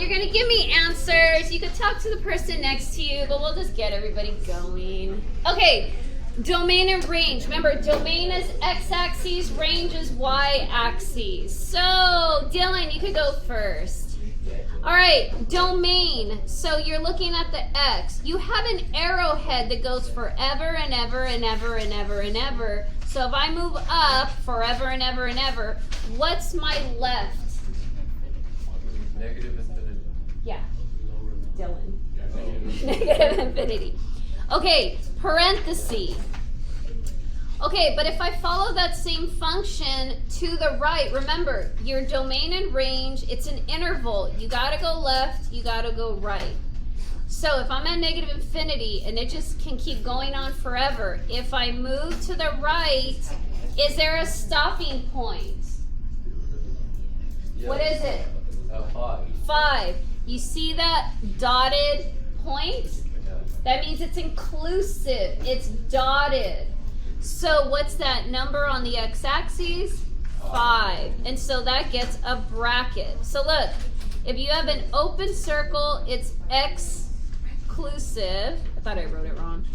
You're going to give me answers. You could talk to the person next to you, but we'll just get everybody going. Okay, domain and range. Remember, domain is x-axis, range is y-axis. So, Dylan, you could go first. All right, domain. So you're looking at the x. You have an arrowhead that goes forever and ever and ever and ever and ever. So if I move up forever and ever and ever, what's my left? Negative infinity. Yeah, Dylan. Negative infinity. Okay, parenthesis. Okay, but if I follow that same function to the right, remember, your domain and range, it's an interval. You gotta go left, you gotta go right. So if I'm at negative infinity and it just can keep going on forever, if I move to the right, is there a stopping point? Yes. What is it? 5. 5. You see that dotted point? Yeah. That means it's inclusive. It's dotted. So what's that number on the x-axis? 5. And so that gets a bracket. So look, if you have an open circle, it's exclusive. I thought I wrote it wrong.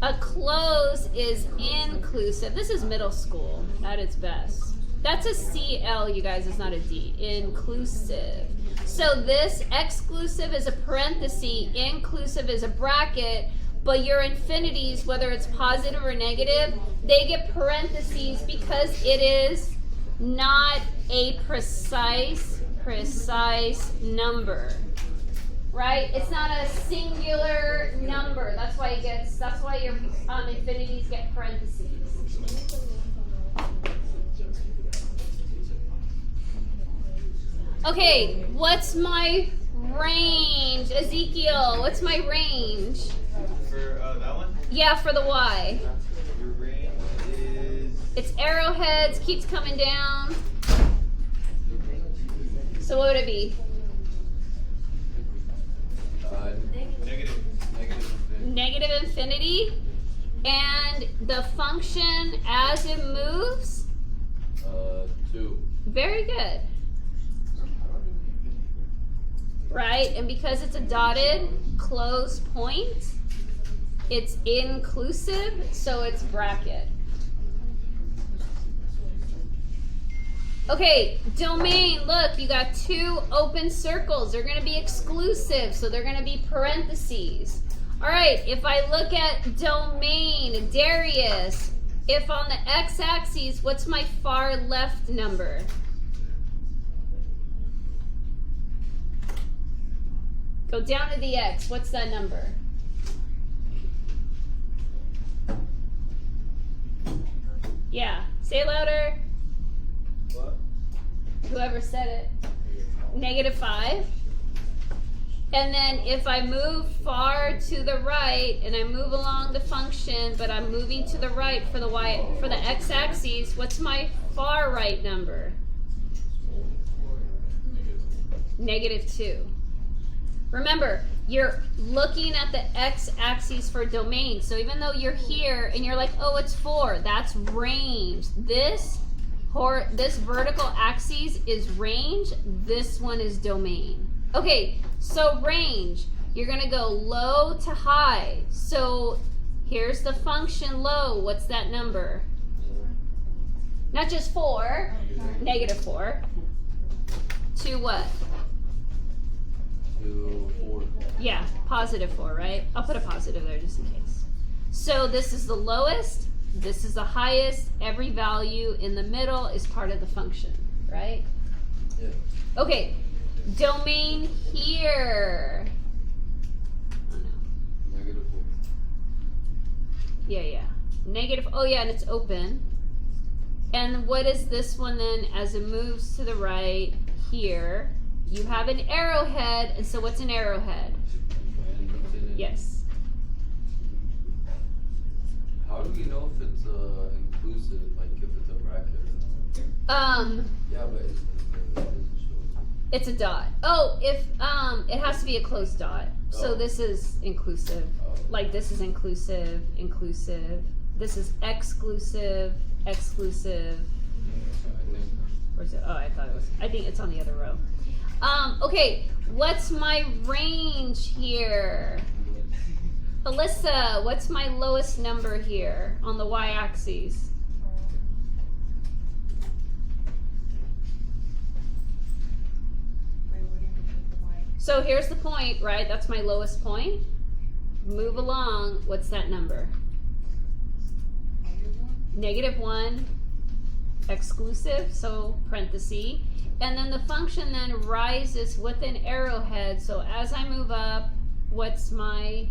A close is inclusive. This is middle school at its best. That's a CL, you guys. It's not a D. Inclusive. So this exclusive is a parenthesis, inclusive is a bracket, but your infinities, whether it's positive or negative, they get parentheses because it is not a precise number. Right? It's not a singular number. That's why your infinities get parentheses. Okay, what's my range? Ezekiel, what's my range? For that one? Yeah, for the Y. Your range is... It's arrowheads, keeps coming down. So what would it be? Negative. Negative infinity. And the function as it moves? 2. Very good. Right? And because it's a dotted closed point, it's inclusive, so it's bracket. Okay, domain, look, you got 2 open circles. They're going to be exclusive, so they're going to be parentheses. All right, if I look at domain, Darius, if on the x-axis, what's my far left number? Go down to the x. What's that number? Yeah. Say it louder. What? Whoever said it. Negative 5. And then if I move far to the right and I move along the function, but I'm moving to the right for the x-axis, what's my far right number? Negative 2. Remember, you're looking at the x-axis for domain. So even though you're here and you're like, oh, it's 4, that's range. This vertical axis is range. This one is domain. Okay, so range, you're going to go low to high. So here's the function low. What's that number? Not just 4, negative 4. To what? To 4. Yeah, positive 4, right? I'll put a positive there just in case. So this is the lowest, this is the highest. Every value in the middle is part of the function, right? Yeah. Okay, domain here. Oh, no. Negative 4. Yeah. Negative, oh yeah, and it's open. And what is this one then as it moves to the right here? You have an arrowhead, and so what's an arrowhead? Infinity. Yes. How do we know if it's inclusive, like if it's a bracket or not? Yeah, but it doesn't show. It's a dot. Oh, if it has to be a closed dot. So Oh. this is inclusive. Oh. Like this is inclusive. This is exclusive. I think. Where's it? Oh, I thought it was. I think it's on the other row. Okay, What's my range here? Alyssa, what's my lowest number here on the y-axis? So here's the point, right? That's my lowest point. Move along. What's that number? -1, exclusive, so parenthesis. And then the function then rises with an arrowhead. So as I move up, what's my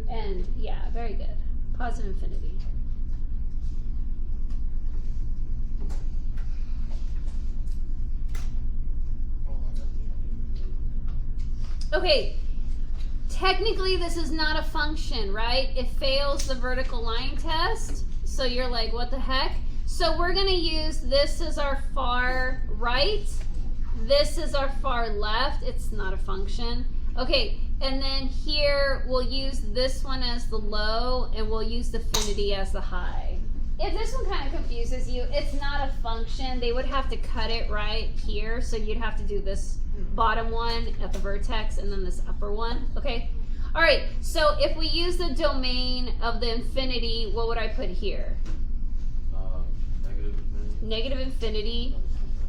end? Yeah, very good. Positive infinity. Okay, technically this is not a function, right? It fails the vertical line test. So you're like, what the heck? So we're gonna use this as our far right. This is our far left. It's not a function. Okay, and then here we'll use this one as the low and we'll use the infinity as the high. If this one kind of confuses you, it's not a function. They would have to cut it right here. So you'd have to do this bottom one at the vertex and then this upper one, okay? All right, so if we use the domain of the infinity, what would I put here? Negative infinity.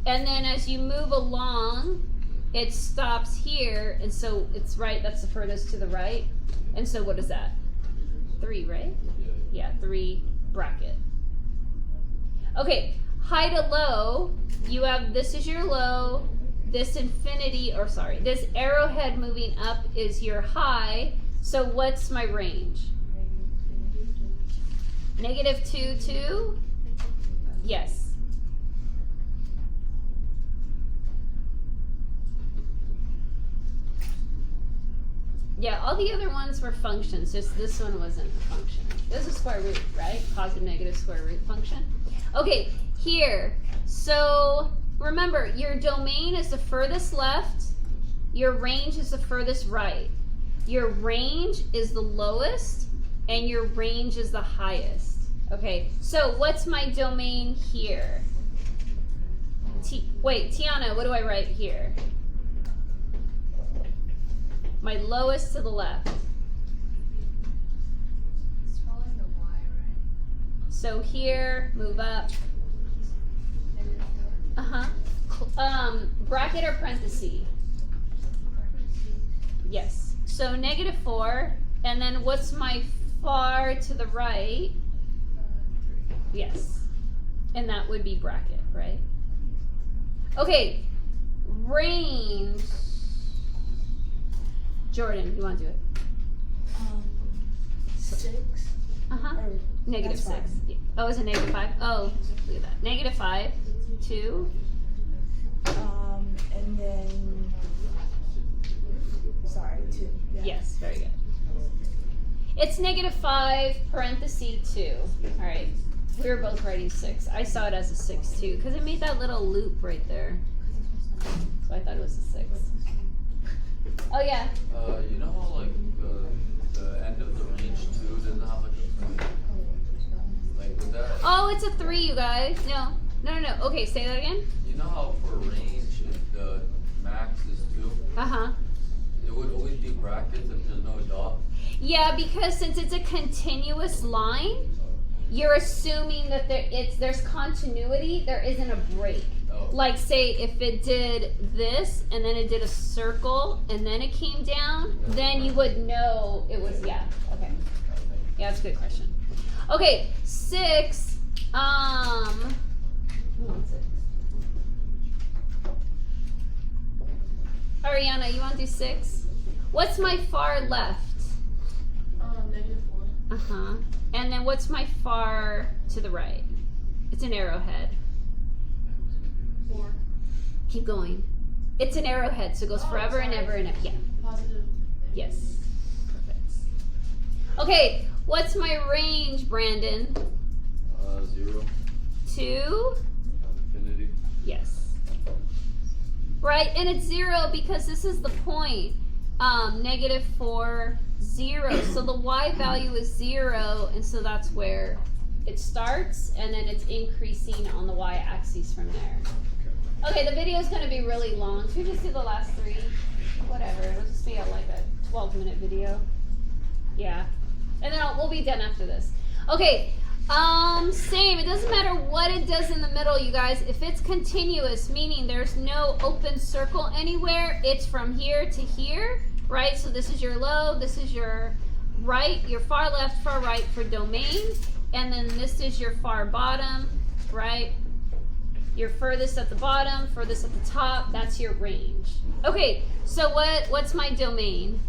And then as you move along, it stops here, and so it's right, that's the furthest to the right. And so what is that? 3, right? Yeah, 3 bracket. Okay, high to low, you have, this is your low, this infinity, or sorry, this arrowhead moving up is your high. So what's my range? -2 to? Yes. Yeah, all the other ones were functions, just this one wasn't a function. This is square root, right? Positive, negative square root function. Okay, here, so remember, your domain is the furthest left, your range is the furthest right. Your range is the lowest, and your range is the highest. Okay, so what's my domain here? Wait, Tiana, what do I write here? My lowest to the left. It's following the Y, right? So here, move up. Bracket or parenthesis? Yes. So -4, and then what's my far to the right? 3. Yes. And that would be bracket, right? Okay, range. Jordan, you want to do it? 6. -6. Yeah. Oh, is it -5? Oh, look at that. -5, 2. And then, sorry, 2. Yeah. Yes, very good. It's -5, parenthesis 2. All right. We were both writing 6. I saw it as a 6 too, because it made that little loop right there. So I thought it was a 6. Oh yeah. You know how like the end of the range 2 doesn't have like a point? Like with that. Oh, it's a 3, you guys. No. Okay, say that again. You know how for range the max is 2? It would always be brackets if there's no dot. Yeah, because since it's a continuous line, you're assuming that there's continuity. There isn't a break. Oh. Like say if it did this and then it did a circle and then it came down, then you would know it was, yeah. Okay. Yeah, that's a good question. Okay, 6. Who wants it? Ariana, you want to do 6? What's my far left? -4. And then what's my far to the right? It's an arrowhead. 4. Keep going. It's an arrowhead, so it goes forever and ever and ever. Yeah. Positive. Yes. Perfect. Okay, what's my range, Brandon? 0. 2? Infinity. Yes. Right, and it's 0 because this is the point. -4, 0. So the y value is 0, and so that's where it starts, and then it's increasing on the y-axis from there. Okay, the video is going to be really long. Should we just do the last 3? Whatever. It'll just be like a 12-minute video. Yeah. And then we'll be done after this. Okay. Same. It doesn't matter what it does in the middle, you guys. If it's continuous, meaning there's no open circle anywhere, it's from here to here, right? So this is your low, this is your right, your far left, far right for domain, and then this is your far bottom, right? Your furthest at the bottom, furthest at the top, that's your range. Okay, so what's my domain?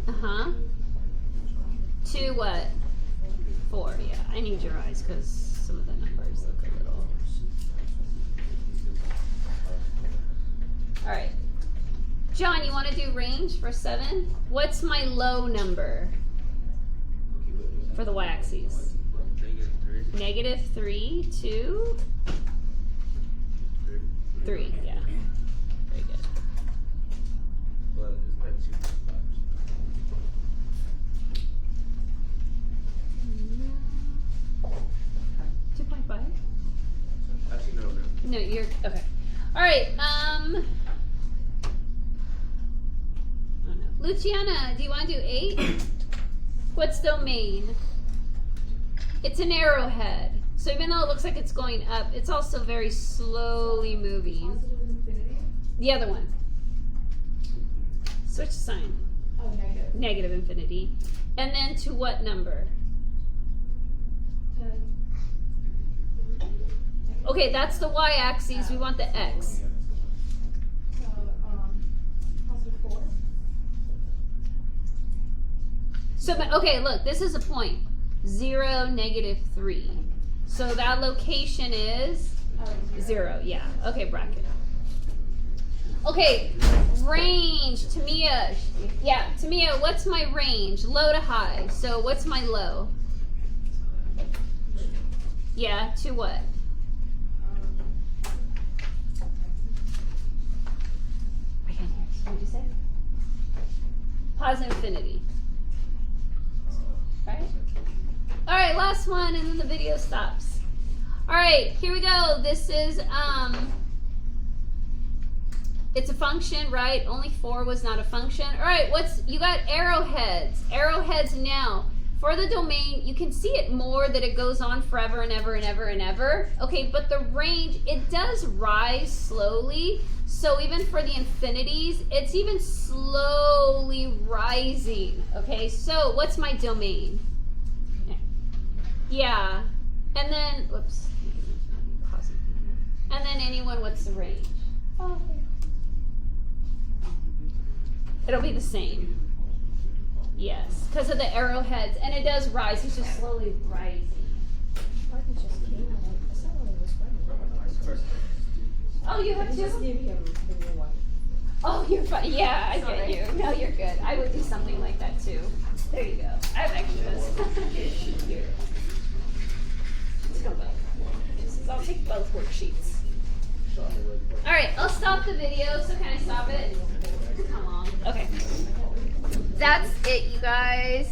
-5. To what? 4, yeah. I need your eyes because some of the numbers look a little. All right. John, you want to do range for 7? What's my low number for the y-axis? -3 to 3, yeah. Very good. But it's like 2.5? Actually, no. No, you're okay. All right. Oh no. Luciana, do you want to do 8? What's domain? It's an arrowhead. So even though it looks like it's going up, it's also very slowly moving. Positive infinity? The other one. Switch sign. Oh, negative. Negative infinity. And then to what number? 10. Okay, that's the y-axis. We want the x. Positive 4. So, okay, look, this is a point. 0, -3. So that location is 0, yeah. Okay, bracket. Okay, range, Tamia. Yeah, Tamia, what's my range? Low to high. So what's my low? Yeah, to what? I can't hear. What did you say? Positive infinity. Right? All right, last one, and then the video stops. All right, here we go. This is, it's a function, right? Only 4 was not a function. All right, you got arrowheads. Arrowheads now. For the domain, you can see it more that it goes on forever and ever and ever and ever. Okay, but the range, it does rise slowly. So even for the infinities, it's even slowly rising. Okay, so what's my domain? Yeah, and then, whoops. And then anyone, what's the range? Oh, okay. It'll be the same. Yes, because of the arrowheads, and it does rise. It's just slowly rising. Oh, you have Just two? give him the new one. Oh, you're fine. Yeah, I Sorry. get you. No, you're good. I would do something like that too. There you go. I have extras. Here. Let's go both. I'll take both worksheets. All right, I'll stop the video. So can I stop it? Come on. Okay. That's it, you guys.